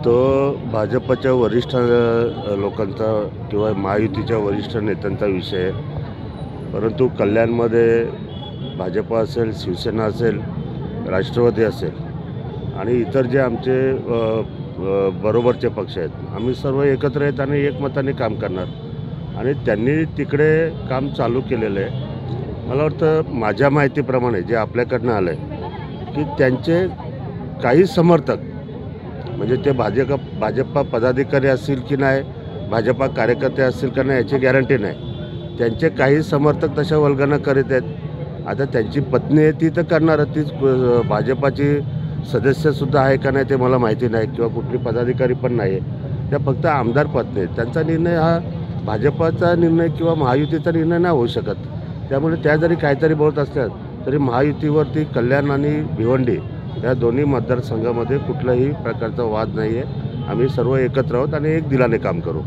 तो भाजपच्या वरिष्ठ लोकांचा किंवा महायुतीच्या वरिष्ठ नेत्यांचा विषय आहे। परंतु कल्याणमध्ये भाजप असेल, शिवसेना असेल, राष्ट्रवादी असेल आणि इतर जे आमचे बरोबरचे पक्ष आहेत, आम्ही सर्व एकत्र आहेत आणि एकमताने काम करणार आणि त्यांनी तिकडे काम चालू केलेलं आहे। मला वाटतं माझ्या माहितीप्रमाणे जे आपल्याकडनं आलं आहे की त्यांचे काही समर्थक म्हणजे ते भाजपा पदाधिकारी असतील की नाही, भाजपा कार्यकर्ते असतील का नाही याची गॅरंटी नाही। त्यांचे काही समर्थक तशा वल्गना करीत आहेत। आता त्यांची पत्नी आहे ती तर करणार, तीच भाजपाची सदस्यसुद्धा आहे का नाही ते मला माहिती नाही किंवा कुठली पदाधिकारी पण नाही आहे, त्या फक्त आमदार पत्नी आहेत। त्यांचा निर्णय हा भाजपाचा निर्णय किंवा महायुतीचा निर्णय नाही होऊ शकत। त्यामुळे त्या जरी काहीतरी बोलत असतात तरी महायुतीवरती कल्याण आणि भिवंडी या दोन्ही मतदारसंघामध्ये कुठल्याही प्रकारचा वाद नाही आहे। आम्ही सर्व एकत्र आहोत आणि एक दिलाने काम करू।